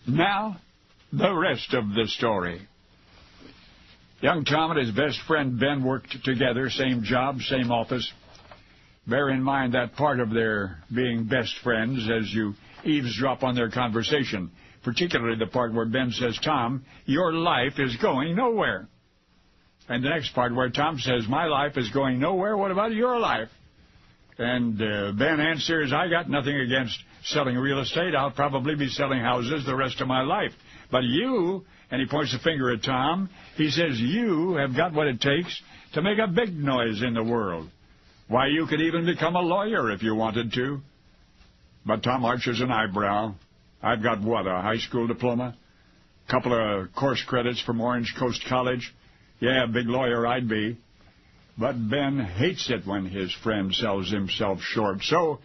Now, the rest of the story. Young Tom and his best friend Ben worked together, same job, same office. Bear in mind that part of their being best friends as you eavesdrop on their conversation, particularly the part where Ben says, "Tom, your life is going nowhere." And the next part where Tom says, "My life is going nowhere. What about your life?" And Ben answers, "I got nothing against selling real estate. I'll probably be selling houses the rest of my life. But you," and he points a finger at Tom, he says, "you have got what it takes to make a big noise in the world. Why, you could even become a lawyer if you wanted to." But Tom arches an eyebrow. "I've got what, a high school diploma? Couple of course credits from Orange Coast College? Yeah, big lawyer I'd be." But Ben hates it when his friend sells himself short. So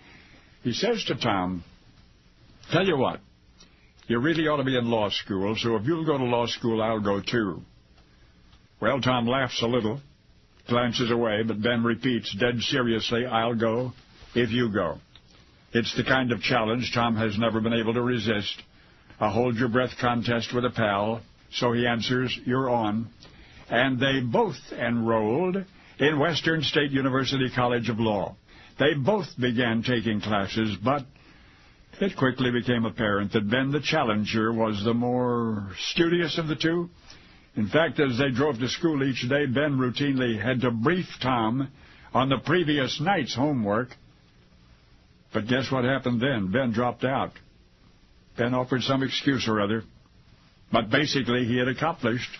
he says to Tom, "Tell you what, you really ought to be in law school, so if you'll go to law school, I'll go too." Well, Tom laughs a little, glances away, but Ben repeats dead seriously, "I'll go if you go." It's the kind of challenge Tom has never been able to resist, a hold-your-breath contest with a pal, so he answers, "You're on." And they both enrolled in Western State University College of Law. They both began taking classes, but it quickly became apparent that Ben, the challenger, was the more studious of the two. In fact, as they drove to school each day, Ben routinely had to brief Tom on the previous night's homework. But guess what happened then? Ben dropped out. Ben offered some excuse or other. But basically, he had accomplished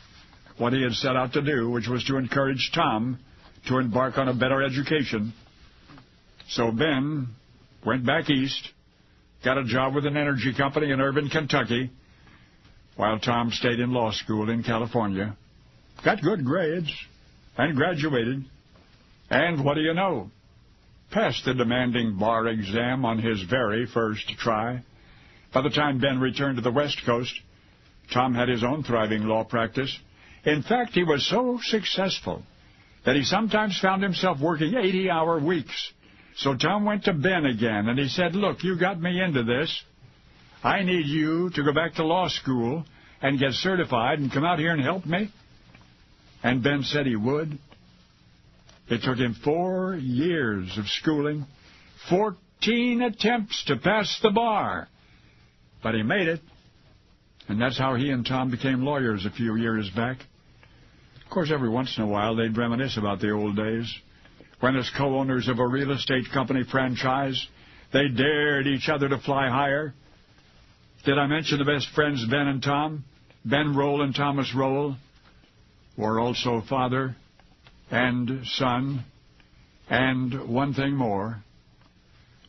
what he had set out to do, which was to encourage Tom to embark on a better education. So Ben went back east, got a job with an energy company in Irvine, Kentucky, while Tom stayed in law school in California, got good grades, and graduated. And what do you know? Passed the demanding bar exam on his very first try. By the time Ben returned to the West Coast, Tom had his own thriving law practice. In fact, he was so successful that he sometimes found himself working 80-hour weeks. So Tom went to Ben again, and he said, "Look, you got me into this. I need you to go back to law school and get certified and come out here and help me." And Ben said he would. It took him 4 years of schooling, 14 attempts to pass the bar. But he made it. And that's how he and Tom became lawyers a few years back. Of course, every once in a while, they'd reminisce about the old days, when as co-owners of a real estate company franchise, they dared each other to fly higher. Did I mention the best friends, Ben and Tom? Ben Roll and Thomas Roll were also father and son, and one thing more.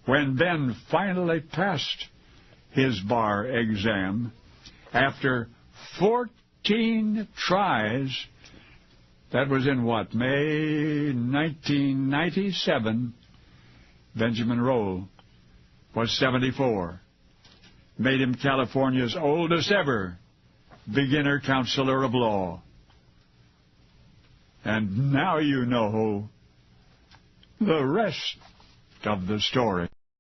When Ben finally passed his bar exam, after 14 tries, that was in what, May 1997, Benjamin Roll was 74. Made him California's oldest ever beginner counselor of law. And now you know the rest of the story.